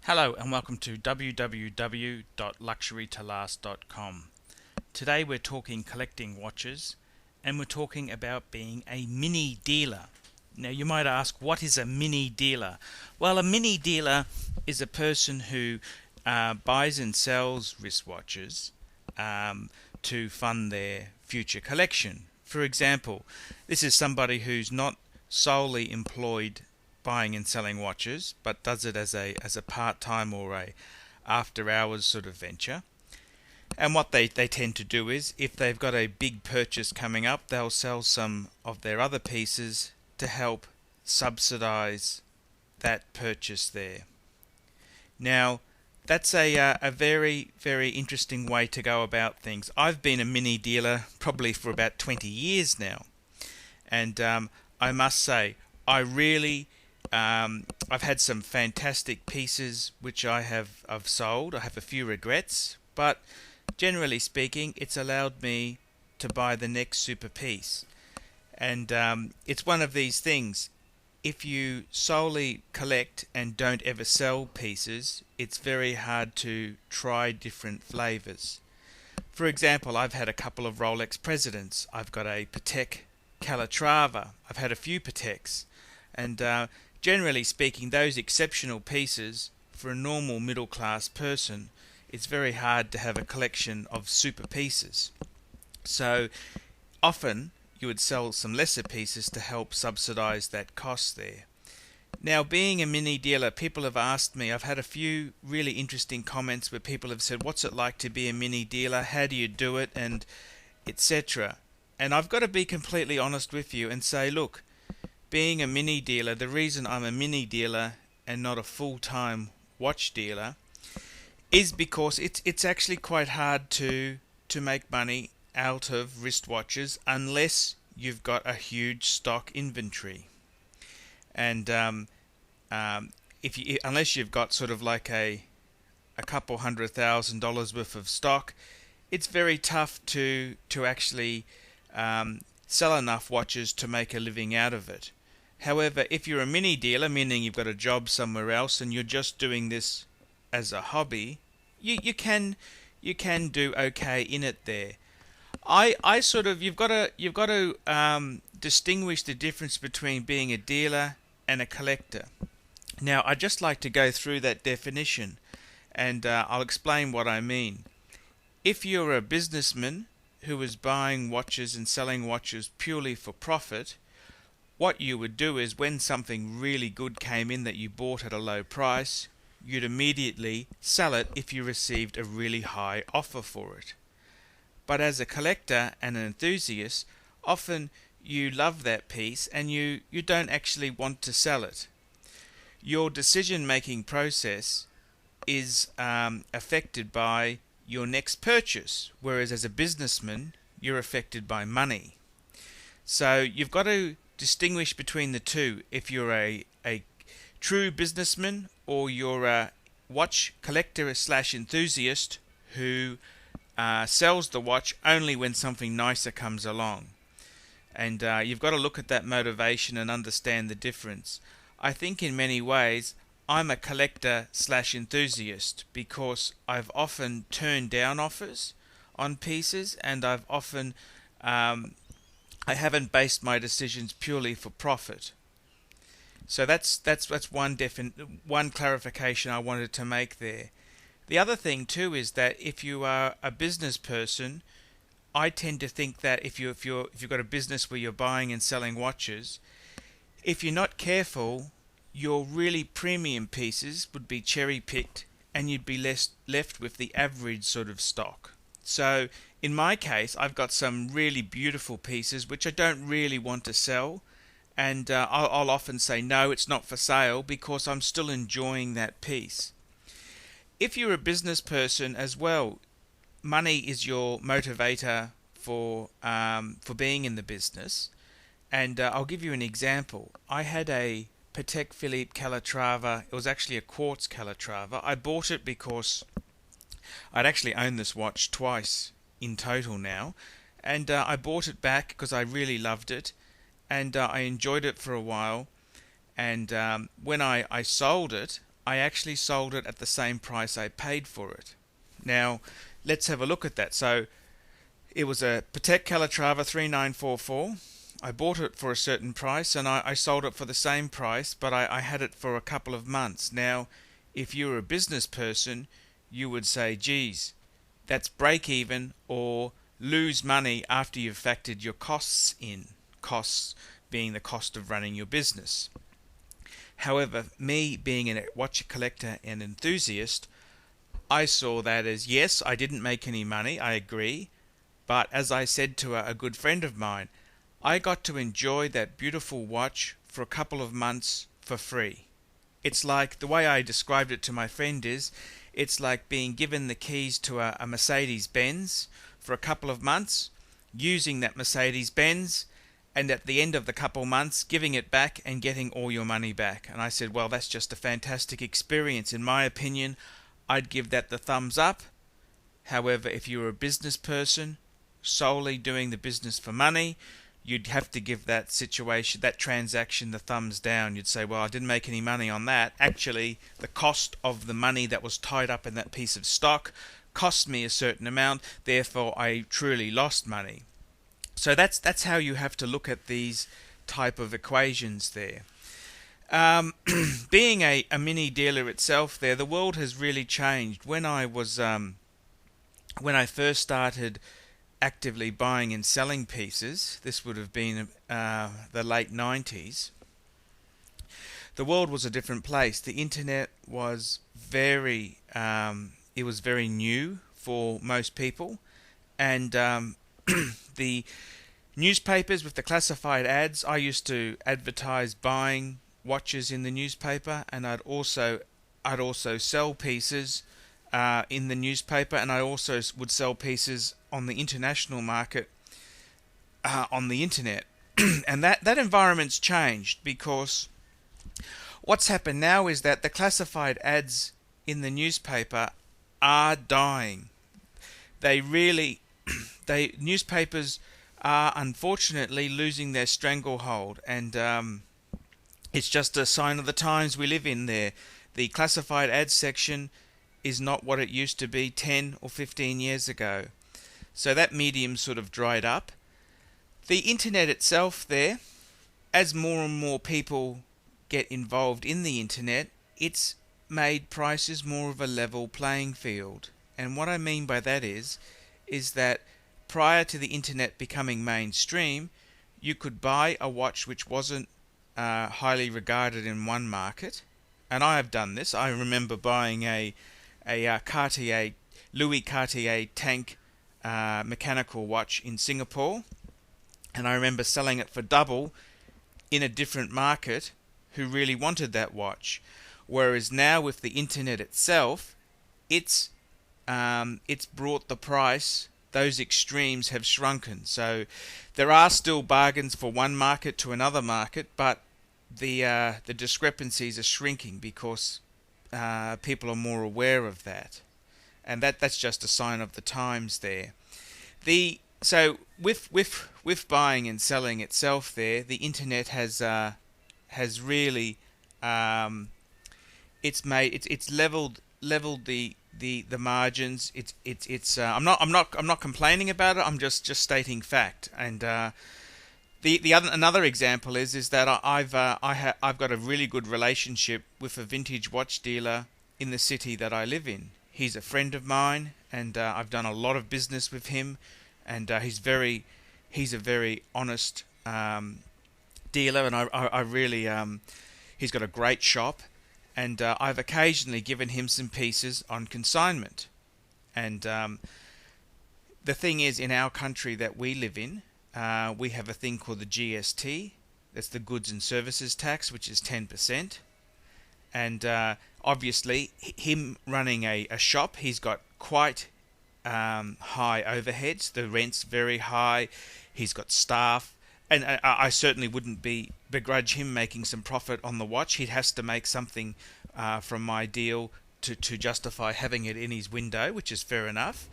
Hello and welcome to www.luxurytolast.com. Today we're talking collecting watches and we're talking about being a mini dealer. Now you might ask, what is a mini dealer? Well, a mini dealer is a person who buys and sells wristwatches to fund their future collection. For example, this is somebody who's not solely employed buying and selling watches, but does it as a part-time or a after-hours sort of venture. And what they tend to do is, if they've got a big purchase coming up, they'll sell some of their other pieces to help subsidize that purchase there. Now, that's a very, very interesting way to go about things. I've been a mini dealer probably for about 20 years now, and I must say, I've had some fantastic pieces which I've sold. I have a few regrets, but generally speaking, it's allowed me to buy the next super piece. And it's one of these things. If you solely collect and don't ever sell pieces, it's very hard to try different flavors. For example, I've had a couple of Rolex Presidents. I've got a Patek Calatrava. I've had a few Pateks. And generally speaking, those exceptional pieces, for a normal middle class person, it's very hard to have a collection of super pieces. So often you would sell some lesser pieces to help subsidize that cost there. Now, being a mini dealer, people have asked me, I've had a few really interesting comments where people have said, what's it like to be a mini dealer? How do you do it? And etc. And I've got to be completely honest with you and say, look, being a mini dealer, the reason I'm a mini dealer and not a full-time watch dealer is because it's actually quite hard to make money out of wristwatches unless you've got a huge stock inventory. And unless you've got sort of like a couple $100,000 worth of stock, it's very tough to actually sell enough watches to make a living out of it. However, if you're a mini dealer, meaning you've got a job somewhere else and you're just doing this as a hobby, you can do okay in it there. I sort of you've got to distinguish the difference between being a dealer and a collector. Now, I'd just like to go through that definition, and I'll explain what I mean. If you're a businessman who is buying watches and selling watches purely for profit, what you would do is when something really good came in that you bought at a low price, you'd immediately sell it if you received a really high offer for it. But as a collector and an enthusiast, often you love that piece and you don't actually want to sell it. Your decision-making process is affected by your next purchase, whereas as a businessman, you're affected by money. So you've got to distinguish between the two if you're a true businessman or you're a watch collector slash enthusiast who sells the watch only when something nicer comes along. And you've got to look at that motivation and understand the difference. I think in many ways I'm a collector slash enthusiast because I've often turned down offers on pieces, and I've often I haven't based my decisions purely for profit. So that's one clarification I wanted to make there. The other thing too is that if you are a business person, I tend to think that if you've got a business where you're buying and selling watches, if you're not careful, your really premium pieces would be cherry picked, and you'd be left with the average sort of stock. So in my case, I've got some really beautiful pieces which I don't really want to sell, and I'll often say no, it's not for sale because I'm still enjoying that piece. If you're a business person as well, money is your motivator for being in the business. And I'll give you an example. I had a Patek Philippe Calatrava. It was actually a quartz Calatrava. I bought it because I'd actually owned this watch twice in total now, and I bought it back because I really loved it, and I enjoyed it for a while. And when I sold it, I actually sold it at the same price I paid for it. Now, let's have a look at that. So, it was a Patek Calatrava 3944. I bought it for a certain price and I sold it for the same price, but I had it for a couple of months. Now, if you're a business person, you would say, geez, that's break even or lose money after you've factored your costs in. Costs being the cost of running your business. However, me being a watch collector and enthusiast, I saw that as, yes, I didn't make any money, I agree, but as I said to a good friend of mine, I got to enjoy that beautiful watch for a couple of months for free. It's like, the way I described it to my friend is, it's like being given the keys to a Mercedes-Benz for a couple of months, using that Mercedes-Benz, and at the end of the couple months, giving it back and getting all your money back. And I said, well, that's just a fantastic experience. In my opinion, I'd give that the thumbs up. However, if you're a business person, solely doing the business for money, you'd have to give that situation, that transaction, the thumbs down. You'd say, well, I didn't make any money on that. Actually, the cost of the money that was tied up in that piece of stock cost me a certain amount, therefore I truly lost money. So that's how you have to look at these type of equations there. Being a mini dealer itself there, the world has really changed. When I first started actively buying and selling pieces, this would have been the late 90s, the world was a different place. The internet was very new for most people, and the newspapers with the classified ads, I used to advertise buying watches in the newspaper, and I'd also sell pieces in the newspaper, and I also would sell pieces on the international market on the internet. And that environment's changed, because what's happened now is that the classified ads in the newspaper are dying. Newspapers are unfortunately losing their stranglehold, and it's just a sign of the times we live in there. The classified ads section is not what it used to be 10 or 15 years ago. So that medium sort of dried up. The internet itself there, as more and more people get involved in the internet, it's made prices more of a level playing field. And what I mean by that is that prior to the internet becoming mainstream, you could buy a watch which wasn't highly regarded in one market, and I have done this. I remember buying a Cartier, Louis Cartier tank mechanical watch in Singapore, and I remember selling it for double in a different market who really wanted that watch. Whereas now with the internet itself, it's brought the price. Those extremes have shrunken. So there are still bargains for one market to another market, but the discrepancies are shrinking because people are more aware of that, and that's just a sign of the times there. So with buying and selling itself there, the internet has really it's leveled the margins. I'm not complaining about it. I'm just stating fact. And another example is that I've got a really good relationship with a vintage watch dealer in the city that I live in. He's a friend of mine, and I've done a lot of business with him. And he's a very honest dealer, and I really he's got a great shop. And I've occasionally given him some pieces on consignment. And the thing is, in our country that we live in, we have a thing called the GST. That's the Goods and Services Tax, which is 10%. And obviously, him running a shop, he's got quite high overheads. The rent's very high. He's got staff. And I certainly wouldn't begrudge him making some profit on the watch. He has to make something from my deal to justify having it in his window, which is fair enough.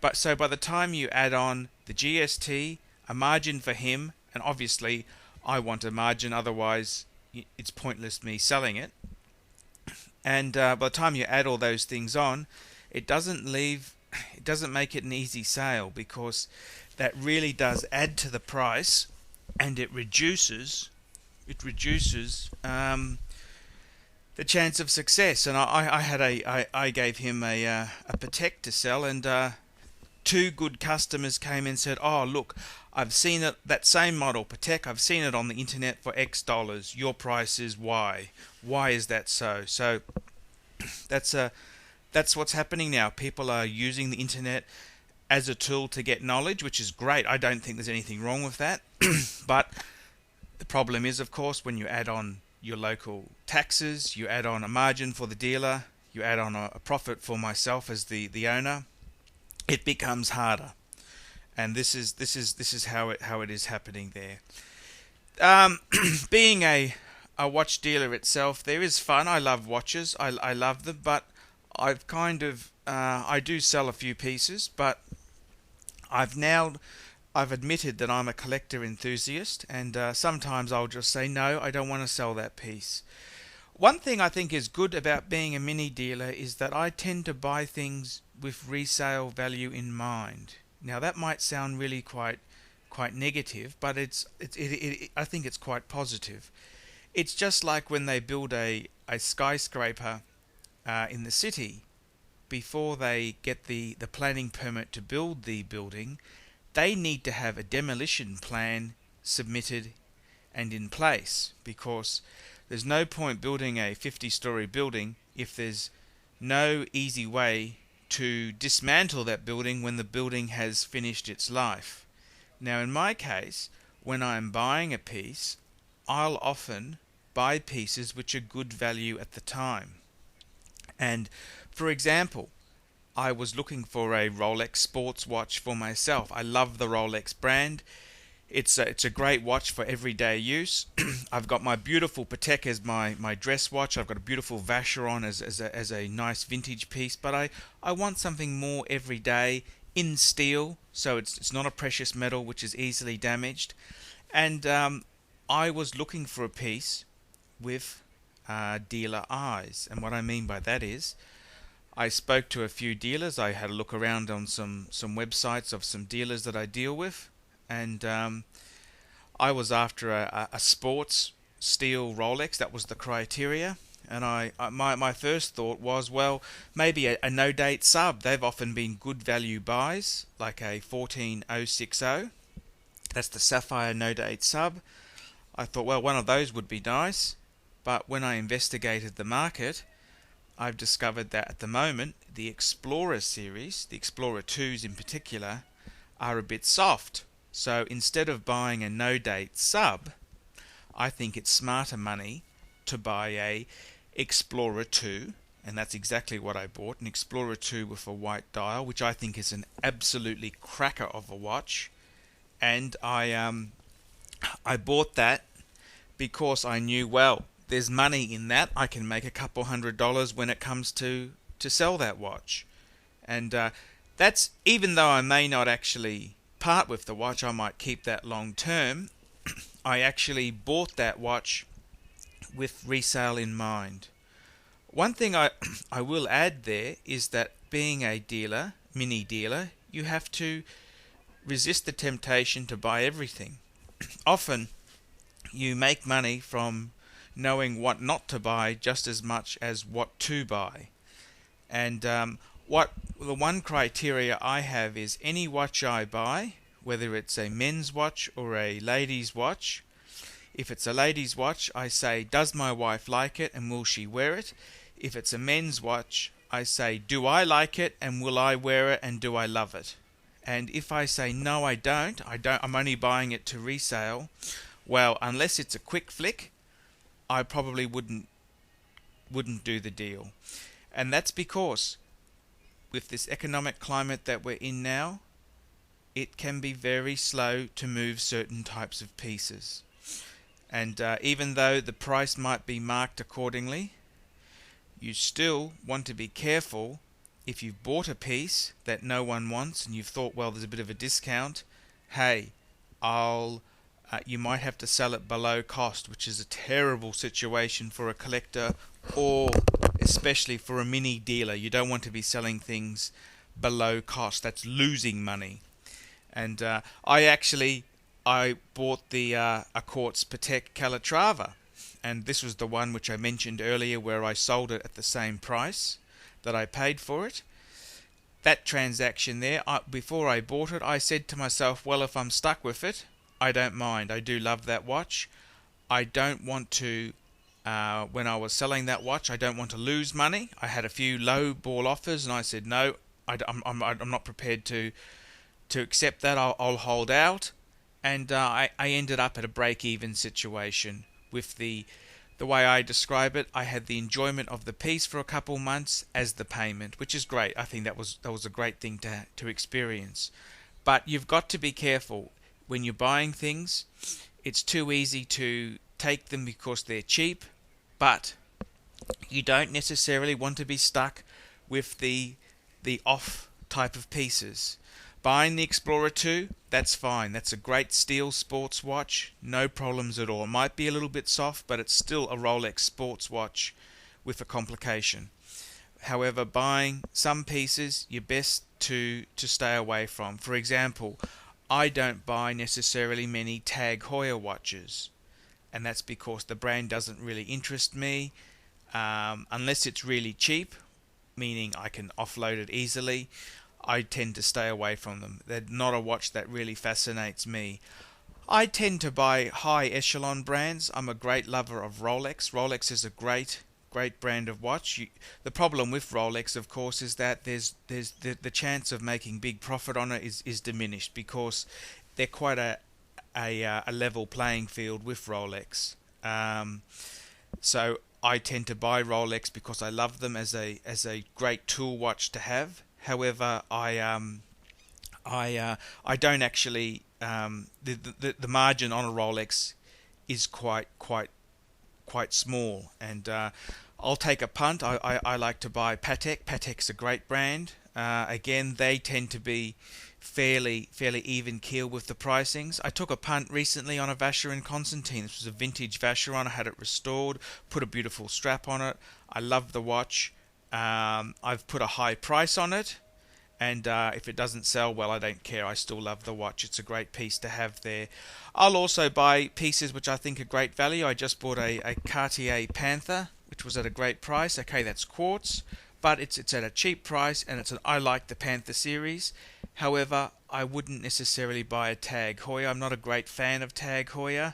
But so by the time you add on the GST, a margin for him, and obviously I want a margin, otherwise it's pointless me selling it. And by the time you add all those things on, it doesn't make it an easy sale, because that really does add to the price, and it reduces the chance of success. And I gave him a Patek to sell, and two good customers came and said, "Oh, look, I've seen it, that same model Patek. I've seen it on the internet for X dollars. Your price is Y. Why is that so?" So that's what's happening now. People are using the internet as a tool to get knowledge, which is great. I don't think there's anything wrong with that. But the problem is, of course, when you add on your local taxes, you add on a margin for the dealer, you add on a profit for myself as the owner, it becomes harder. And this is how it is happening there. Being a watch dealer itself, there is fun. I love watches. I love them, but I've kind of I do sell a few pieces, but I've admitted that I'm a collector enthusiast, and sometimes I'll just say, no, I don't want to sell that piece. One thing I think is good about being a mini dealer is that I tend to buy things with resale value in mind. Now that might sound really quite negative, but I think it's quite positive. It's just like when they build a skyscraper in the city. Before they get the planning permit to build the building, they need to have a demolition plan submitted and in place, because there's no point building a 50-story building if there's no easy way to dismantle that building when the building has finished its life. Now in my case, when I'm buying a piece, I'll often buy pieces which are good value at the time. And for example, I was looking for a Rolex sports watch for myself. I love the Rolex brand. It's a great watch for everyday use. I've got my beautiful Patek as my dress watch. I've got a beautiful Vacheron as a nice vintage piece. But I want something more everyday, in steel, so it's not a precious metal which is easily damaged. And I was looking for a piece with dealer eyes. And what I mean by that is, I spoke to a few dealers. I had a look around on some websites of some dealers that I deal with, and I was after a sports steel Rolex. That was the criteria. And my first thought was, well, maybe a no-date sub. They've often been good value buys, like a 14060. That's the Sapphire no-date sub. I thought, well, one of those would be nice. But when I investigated the market, I've discovered that at the moment the Explorer series, the Explorer 2s in particular, are a bit soft. So instead of buying a no-date sub, I think it's smarter money to buy a Explorer 2, and that's exactly what I bought, an Explorer 2 with a white dial, which I think is an absolutely cracker of a watch. And I bought that because I knew, well, there's money in that. I can make a couple $100 when it comes to sell that watch. And that's, even though I may not actually part with the watch, I might keep that long term, I actually bought that watch with resale in mind. One thing I will add there is that being a dealer, mini dealer, you have to resist the temptation to buy everything. Often you make money from knowing what not to buy just as much as what to buy. And the one criteria I have is any watch I buy, whether it's a men's watch or a ladies' watch. If it's a ladies' watch, I say, does my wife like it and will she wear it? If it's a men's watch, I say, do I like it and will I wear it and do I love it? And if I say no, I don't, I'm only buying it to resale, well, unless it's a quick flick, I probably wouldn't do the deal. And that's because with this economic climate that we're in now, it can be very slow to move certain types of pieces. And even though the price might be marked accordingly, you still want to be careful. If you've bought a piece that no one wants and you've thought, well, there's a bit of a discount, hey, you might have to sell it below cost, which is a terrible situation for a collector, or especially for a mini dealer. You don't want to be selling things below cost. That's losing money. And I bought the a Quartz Patek Calatrava, and this was the one which I mentioned earlier where I sold it at the same price that I paid for it. That transaction there, before I bought it, I said to myself, well, if I'm stuck with it, I don't mind. I do love that watch. I don't want to, when I was selling that watch, I don't want to lose money. I had a few low ball offers, and I said, no, I'm not prepared to accept that. I'll hold out. And I ended up at a break-even situation with the way I describe it. I had the enjoyment of the piece for a couple months as the payment, which is great. I think that was a great thing to experience. But you've got to be careful when you're buying things. It's too easy to take them because they're cheap, but you don't necessarily want to be stuck with the off type of pieces. Buying the Explorer 2, that's fine. That's a great steel sports watch. No problems at all. It might be a little bit soft, but it's still a Rolex sports watch with a complication. However, buying some pieces, you're best to stay away from. For example, I don't buy necessarily many Tag Heuer watches, and that's because the brand doesn't really interest me, unless it's really cheap, meaning I can offload it easily. I tend to stay away from them. They're not a watch that really fascinates me. I tend to buy high echelon brands. I'm a great lover of Rolex. Rolex is a great brand of watch. The problem with Rolex, of course, is that there's the chance of making big profit on it is diminished because they're quite a level playing field with Rolex. So I tend to buy Rolex because I love them as a great tool watch to have. However, I don't actually the margin on a Rolex is quite small, and I'll take a punt. I like to buy Patek. Patek's a great brand. Again, they tend to be fairly even keel with the pricings. I took a punt recently on a Vacheron Constantine. This was a vintage Vacheron. I had it restored, put a beautiful strap on it. I love the watch. I've put a high price on it, and if it doesn't sell well, I don't care. I still love the watch. It's a great piece to have there. I'll also buy pieces which I think are great value. I just bought a Cartier Panther, which was at a great price. Okay, that's quartz, but it's at a cheap price, and I like the Panther series. However, I wouldn't necessarily buy a Tag Heuer. I'm not a great fan of Tag Heuer.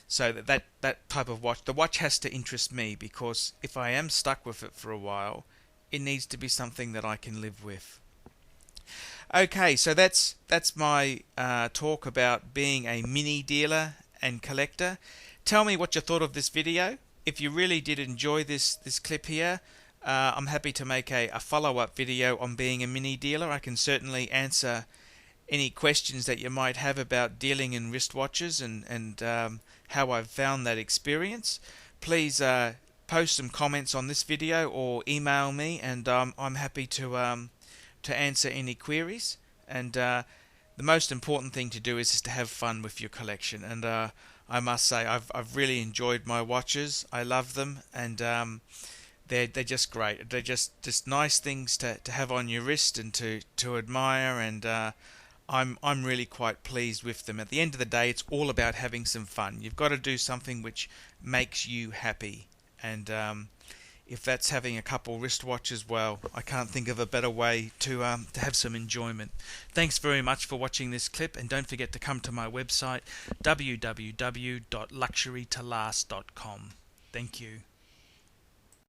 So that type of watch, the watch has to interest me, because if I am stuck with it for a while, it needs to be something that I can live with. Okay, so that's my talk about being a mini dealer and collector. Tell me what you thought of this video. If you really did enjoy this clip here, I'm happy to make a follow-up video on being a mini dealer. I can certainly answer any questions that you might have about dealing in wristwatches and how I've found that experience. Please post some comments on this video or email me, and I'm happy to answer any queries. And the most important thing to do is to have fun with your collection. And I must say, I've really enjoyed my watches. I love them, and they're just great. They're just nice things to have on your wrist and to admire, and I'm really quite pleased with them. At the end of the day, it's all about having some fun. You've got to do something which makes you happy, and if that's having a couple wristwatches, well, I can't think of a better way to have some enjoyment. Thanks very much for watching this clip, and don't forget to come to my website www.luxurytolast.com. Thank you.